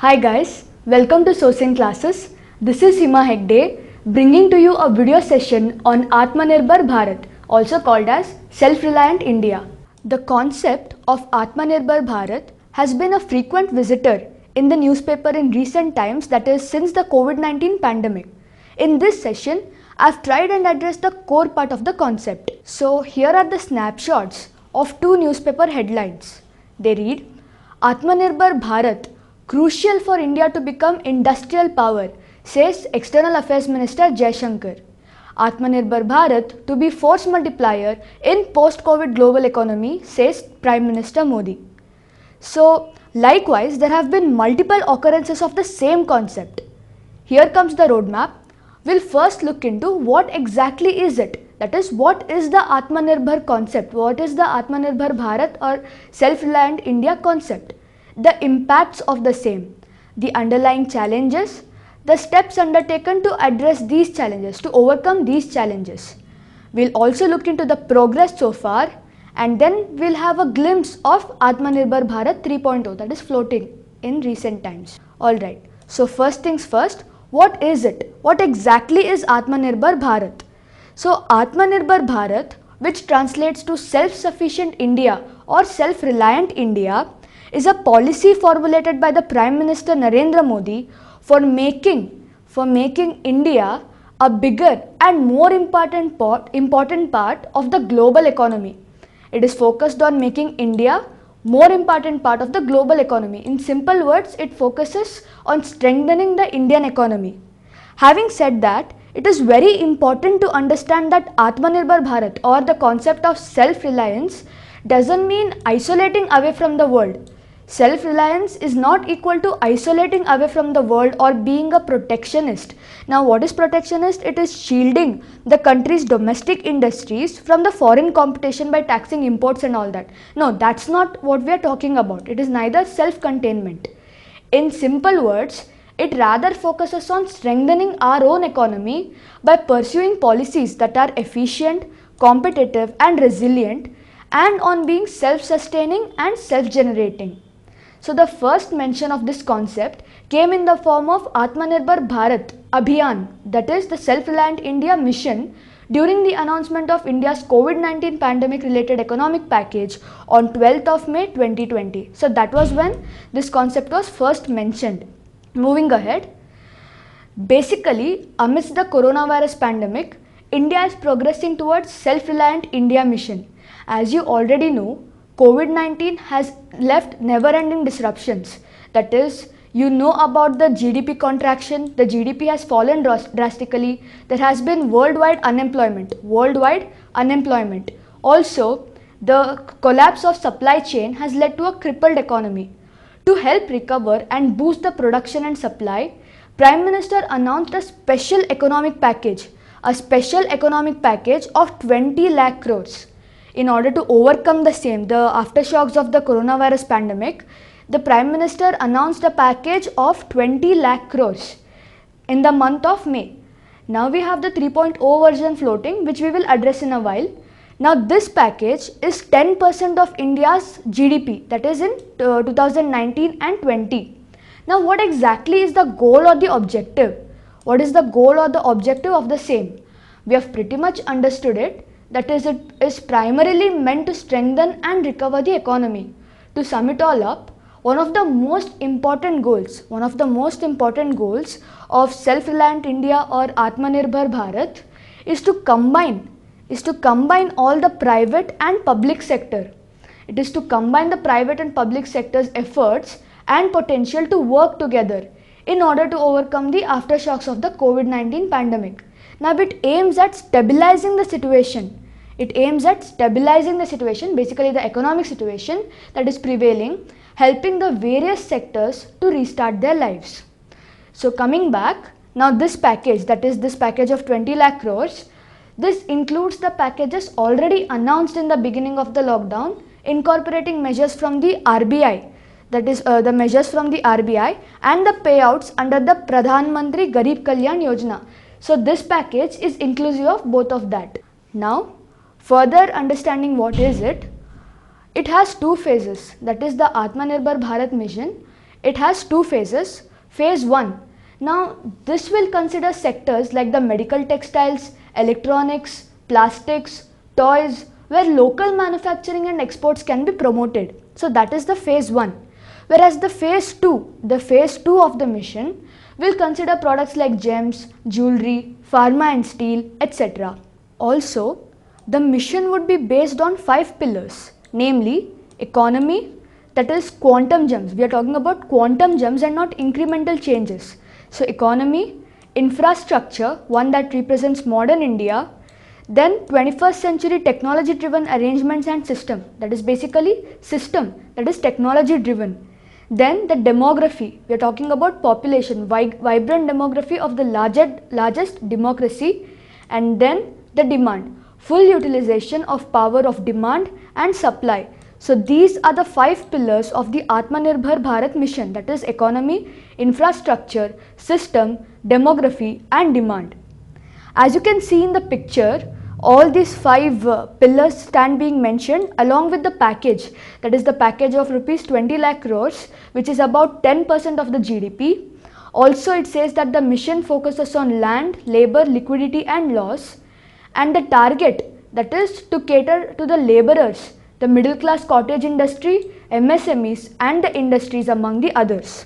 Hi guys, welcome to Sourcing Classes. This is Hima Hegde bringing to you a video session on Atmanirbhar Bharat, also called as Self-Reliant India. The concept of Atmanirbhar Bharat has been a frequent visitor in the newspaper in recent times, that is since the COVID-19 pandemic. In this session, I've tried and addressed the core part of the concept. So here are the snapshots of two newspaper headlines. They read, Atmanirbhar Bharat, crucial for India to become industrial power, says External Affairs Minister Jaishankar. Atmanirbhar Bharat to be force multiplier in post-COVID global economy, says Prime Minister Modi. So, likewise, there have been multiple occurrences of the same concept. Here comes the roadmap. We'll first look into what exactly is it. That is, what is the Atmanirbhar concept? What is the Atmanirbhar Bharat or Self-Reliant India concept? The impacts of the same, the underlying challenges, the steps undertaken to address these challenges, to overcome these challenges. We'll also look into the progress so far, and then we'll have a glimpse of Atmanirbhar Bharat 3.0 that is floating in recent times. Alright, so first things first, what is it? What exactly is Atmanirbhar Bharat? So Atmanirbhar Bharat, which translates to self-sufficient India or self-reliant India, is a policy formulated by the Prime Minister Narendra Modi for making India a bigger and more important part of the global economy. It is focused on making India more important part of the global economy. In simple words, it focuses on strengthening the Indian economy. Having said that, it is very important to understand that Atmanirbhar Bharat or the concept of self-reliance doesn't mean isolating away from the world. Self-reliance is not equal to isolating away from the world or being a protectionist. Now, what is protectionist? It is shielding the country's domestic industries from the foreign competition by taxing imports and all that. No, that's not what we are talking about. It is neither self-containment. In simple words, it rather focuses on strengthening our own economy by pursuing policies that are efficient, competitive and resilient, and on being self-sustaining and self-generating. So the first mention of this concept came in the form of Atmanirbhar Bharat Abhiyan, that is the Self-Reliant India mission, during the announcement of India's COVID-19 pandemic related economic package on 12th of May 2020. So that was when this concept was first mentioned. Moving ahead, basically amidst the coronavirus pandemic, India is progressing towards Self-Reliant India mission. As you already know, COVID-19 has left never-ending disruptions. That is, you know about the GDP contraction. The GDP has fallen drastically. There has been worldwide unemployment. Also, the collapse of supply chain has led to a crippled economy. To help recover and boost the production and supply, Prime Minister announced a special economic package of 20 lakh crores. In order to overcome the aftershocks of the coronavirus pandemic, the Prime Minister announced a package of 20 lakh crores in the month of May. Now we have the 3.0 version floating, which we will address in a while. Now this package is 10% of India's GDP, that is in 2019 and 20. Now what exactly is the goal or the objective? What is the goal or the objective of the same? We have pretty much understood it. That is, it is primarily meant to strengthen and recover the economy. To sum it all up, one of the most important goals of Self-Reliant India or Atmanirbhar Bharat is to combine all the private and public sector. It is to combine the private and public sector's efforts and potential to work together in order to overcome the aftershocks of the COVID-19 pandemic. Now it aims at stabilizing the situation. Basically the economic situation that is prevailing, helping the various sectors to restart their lives. So coming back, now this package, that is this package of 20 lakh crores, this includes the packages already announced in the beginning of the lockdown, incorporating measures from the RBI, that is the measures from the RBI and the payouts under the Pradhan Mantri Garib Kalyan Yojana. So this package is inclusive of both of that. Now, further understanding what is it, it has two phases, that is the Atmanirbhar Bharat mission. It has two phases. Phase 1. Now this will consider sectors like the medical textiles, electronics, plastics, toys, where local manufacturing and exports can be promoted. So that is the phase 1. Whereas the phase 2 of the mission will consider products like gems, jewelry, pharma and steel, etc. Also, the mission would be based on 5 pillars, namely economy, that is quantum gems. We are talking about quantum gems and not incremental changes. So economy, infrastructure, one that represents modern India, then 21st century technology driven arrangements and system, that is basically system, that is technology driven. Then the demography, we are talking about population, vibrant demography of the largest democracy, and then the demand, full utilization of power of demand and supply. So these are the 5 pillars of the Atmanirbhar Bharat mission, that is economy, infrastructure, system, demography and demand. As you can see in the picture, all these 5 pillars stand being mentioned along with the package, that is the package of rupees 20 lakh crores, which is about 10% of the GDP. Also it says that the mission focuses on land, labor, liquidity and loss, and the target, that is to cater to the laborers, the middle class cottage industry, MSMEs and the industries among the others.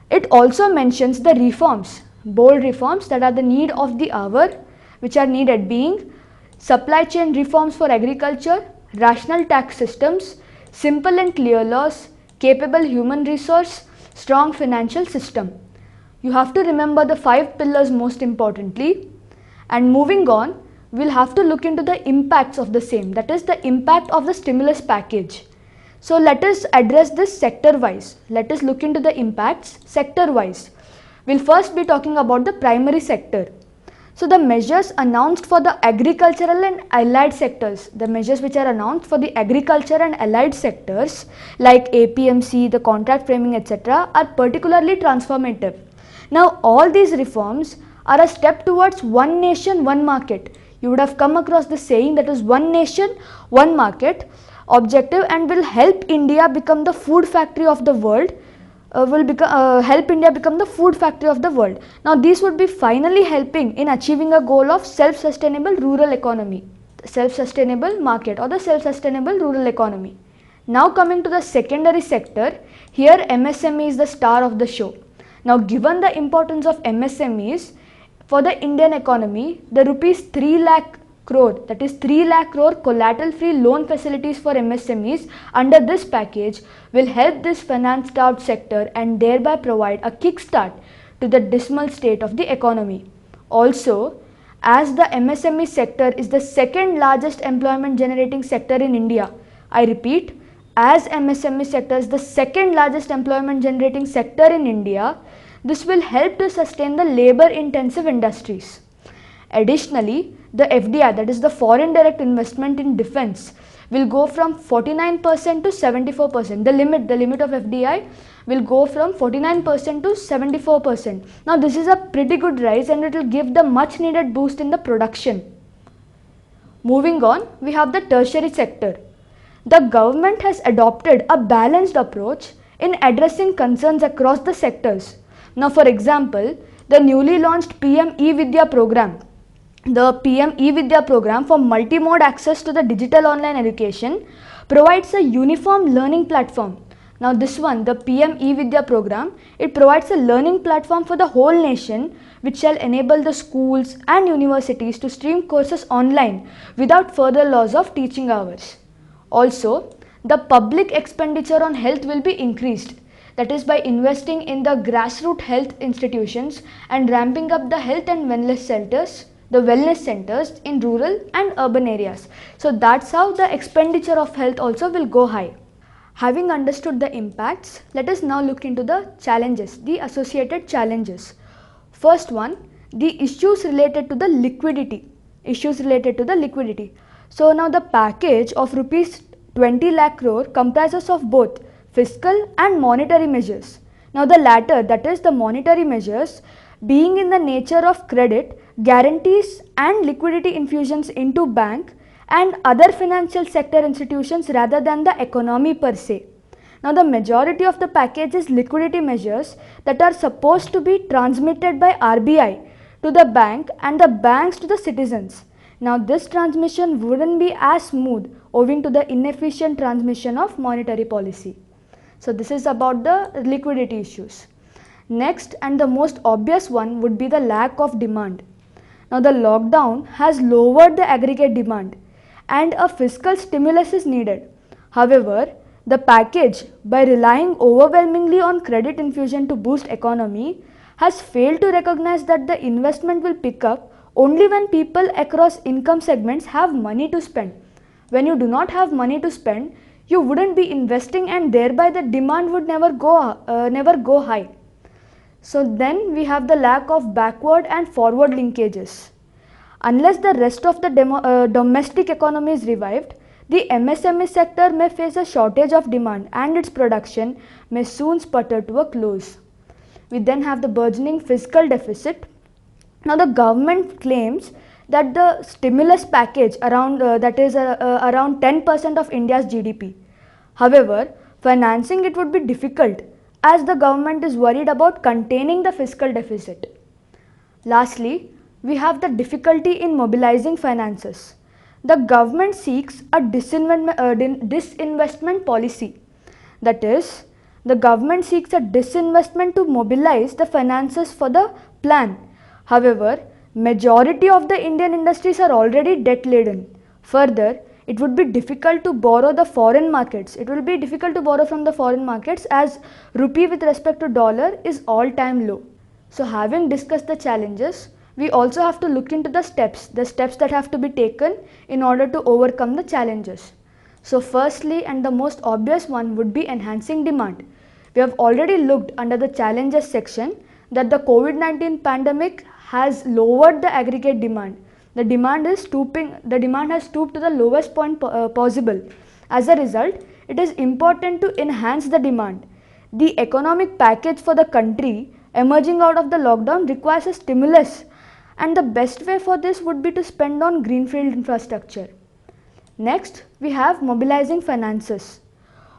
It also mentions the reforms, bold reforms that are the need of the hour, which are needed being supply chain reforms for agriculture, rational tax systems, simple and clear laws, capable human resource, strong financial system. You have to remember the 5 pillars most importantly. And moving on, we'll have to look into the impacts of the same, that is the impact of the stimulus package. So let us address this sector wise. Let us look into the impacts sector wise. We'll first be talking about the primary sector. So the measures announced for the agricultural and allied sectors, the measures which are announced for the agriculture and allied sectors like APMC, the contract framing, etc. are particularly transformative. Now all these reforms are a step towards one nation, one market. You would have come across the saying, that is one nation, one market objective, and will help India become the food factory of the world. Help India become the food factory of the world. Now these would be finally helping in achieving a goal of self-sustainable rural economy, self-sustainable market or the self-sustainable rural economy. Now coming to the secondary sector, here MSME is the star of the show. Now given the importance of MSMEs for the Indian economy, the rupees 3 lakh crore, that is 3 lakh crore collateral free loan facilities for MSMEs under this package will help this finance starved sector and thereby provide a kickstart to the dismal state of the economy. Also, as the MSME sector is the second largest employment generating sector in India, I repeat, as MSME sector is the second largest employment generating sector in India, this will help to sustain the labor intensive industries. Additionally, the FDI, that is the foreign direct investment in defense, will go from 49% to 74%. The limit of FDI will go from 49% to 74%. Now this is a pretty good rise and it will give the much needed boost in the production. Moving on, we have the tertiary sector. The government has adopted a balanced approach in addressing concerns across the sectors. Now for example, the newly launched PM eVidya program. The PM eVidya program for multi-mode access to the digital online education provides a uniform learning platform. Now this one, the PM eVidya program, it provides a learning platform for the whole nation which shall enable the schools and universities to stream courses online without further loss of teaching hours. Also, the public expenditure on health will be increased. That is by investing in the grassroots health institutions and ramping up the health and wellness centers in rural and urban areas. So that's how the expenditure of health also will go high. Having understood the impacts, let us now look into the challenges, the associated challenges. First one, the issues related to the liquidity. So now the package of rupees 20 lakh crore comprises of both fiscal and monetary measures. Now the latter, that is the monetary measures, being in the nature of credit, guarantees and liquidity infusions into bank and other financial sector institutions rather than the economy per se. Now the majority of the package is liquidity measures that are supposed to be transmitted by RBI to the bank and the banks to the citizens. Now this transmission wouldn't be as smooth owing to the inefficient transmission of monetary policy. So this is about the liquidity issues. Next and the most obvious one would be the lack of demand. Now the lockdown has lowered the aggregate demand and a fiscal stimulus is needed. However, the package, by relying overwhelmingly on credit infusion to boost economy, has failed to recognize that the investment will pick up only when people across income segments have money to spend. When you do not have money to spend, you wouldn't be investing and thereby the demand would never go high. So then we have the lack of backward and forward linkages. Unless the rest of the domestic economy is revived, the MSME sector may face a shortage of demand and its production may soon sputter to a close. We then have the burgeoning fiscal deficit. Now the government claims that the stimulus package around 10% of India's GDP. However, financing it would be difficult as the government is worried about containing the fiscal deficit. Lastly, we have the difficulty in mobilizing finances. The government seeks a disinvestment policy. That is, the government seeks a disinvestment to mobilize the finances for the plan. However, majority of the Indian industries are already debt laden. Further, it would be difficult to borrow the foreign markets. It will be difficult to borrow from the foreign markets as rupee with respect to dollar is all time low. So having discussed the challenges, we also have to look into the steps that have to be taken in order to overcome the challenges. So firstly and the most obvious one would be enhancing demand. We have already looked under the challenges section that the COVID-19 pandemic has lowered the aggregate demand. The demand has stooped to the lowest point possible. As a result, it is important to enhance the demand. The economic package for the country emerging out of the lockdown requires a stimulus, and the best way for this would be to spend on greenfield infrastructure. Next, we have mobilizing finances.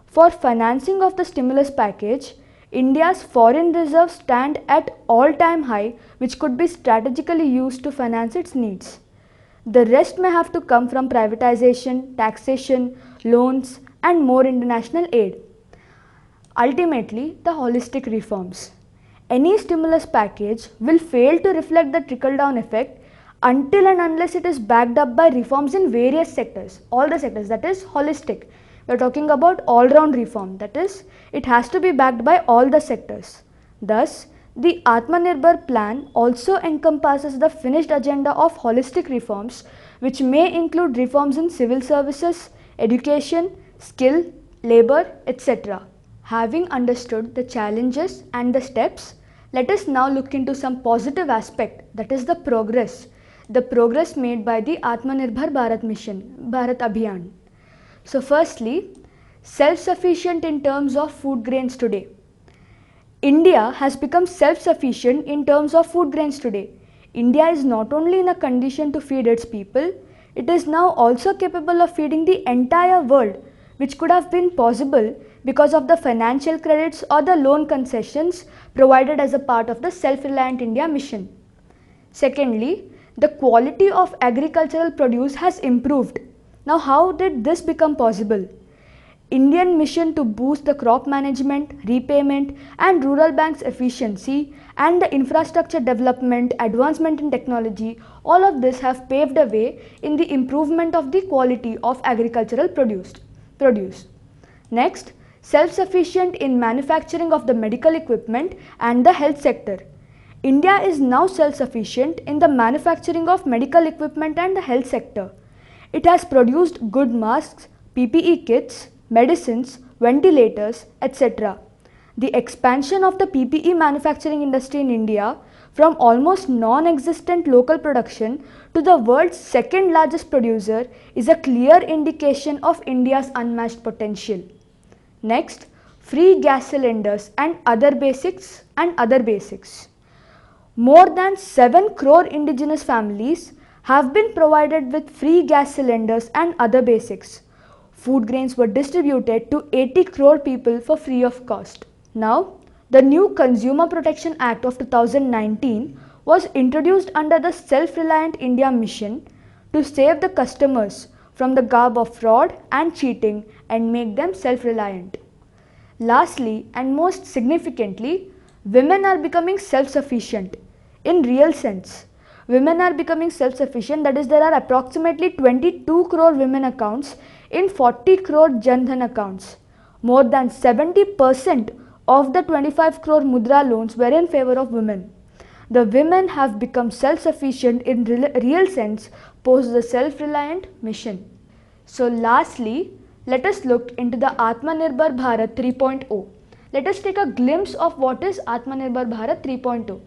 For financing of the stimulus package, India's foreign reserves stand at all-time high, which could be strategically used to finance its needs. The rest may have to come from privatization, taxation, loans, and more international aid. Ultimately, the holistic reforms. Any stimulus package will fail to reflect the trickle-down effect until and unless it is backed up by reforms in various sectors, all the sectors, that is holistic. We are talking about all-round reform, that is, it has to be backed by all the sectors. Thus, the Atmanirbhar plan also encompasses the finished agenda of holistic reforms, which may include reforms in civil services, education, skill, labor, etc. Having understood the challenges and the steps, let us now look into some positive aspect, that is the progress made by the Atmanirbhar Bharat mission, Bharat Abhiyan. So firstly, self-sufficient in terms of food grains today. India has become self-sufficient in terms of food grains today. India is not only in a condition to feed its people, it is now also capable of feeding the entire world, which could have been possible because of the financial credits or the loan concessions provided as a part of the Self-Reliant India mission. Secondly, the quality of agricultural produce has improved. Now, how did this become possible? Indian mission to boost the crop management, repayment and rural banks efficiency and the infrastructure development, advancement in technology, all of this have paved a way in the improvement of the quality of agricultural produce. Next, self-sufficient in manufacturing of the medical equipment and the health sector. India is now self-sufficient in the manufacturing of medical equipment and the health sector. It has produced good masks, PPE kits, medicines, ventilators, etc. The expansion of the PPE manufacturing industry in India from almost non-existent local production to the world's second largest producer is a clear indication of India's unmatched potential. Next, free gas cylinders and other basics. More than 7 crore indigenous families have been provided with free gas cylinders and other basics. Food grains were distributed to 80 crore people for free of cost. Now, the new Consumer Protection Act of 2019 was introduced under the Self-Reliant India mission to save the customers from the garb of fraud and cheating and make them self-reliant. Lastly, and most significantly, women are becoming self-sufficient in real sense. Women are becoming self-sufficient, that is, there are approximately 22 crore women accounts in 40 crore Jan Dhan accounts. More than 70% of the 25 crore Mudra loans were in favor of women. The women have become self-sufficient in real sense post the self-reliant mission. So lastly, let us look into the Atmanirbhar Bharat 3.0. Let us take a glimpse of what is Atmanirbhar Bharat 3.0.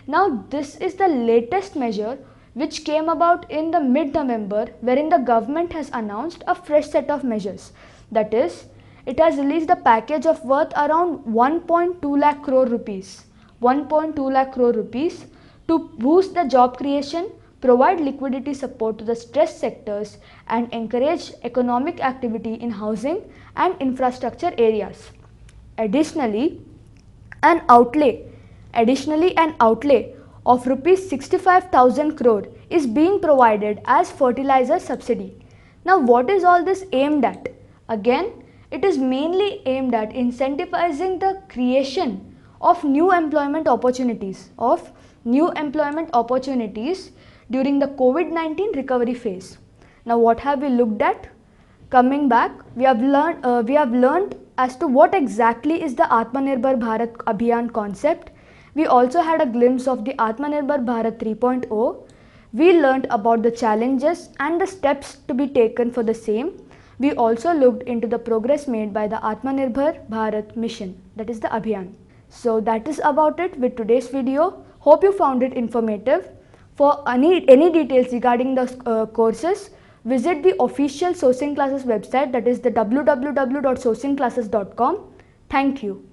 Now this is the latest measure which came about in the mid-November, wherein the government has announced a fresh set of measures. That is, it has released a package of worth around 1.2 lakh crore rupees. 1.2 lakh crore rupees to boost the job creation, provide liquidity support to the stressed sectors and encourage economic activity in housing and infrastructure areas. Additionally, an outlay of rupees 65,000 crore is being provided as fertilizer subsidy. Now what is all this aimed at? Again, it is mainly aimed at incentivizing the creation of new employment opportunities during the COVID-19 recovery phase. Now what have we looked at? Coming back, we have learned as to what exactly is the Atmanirbhar Bharat Abhiyan concept. We also had a glimpse of the Atmanirbhar Bharat 3.0. We learned about the challenges and the steps to be taken for the same. We also looked into the progress made by the Atmanirbhar Bharat mission, that is the Abhiyan. So that is about it with today's video. Hope you found it informative. For any details regarding the courses, visit the official Sourcing Classes website, that is the www.sourcingclasses.com. Thank you.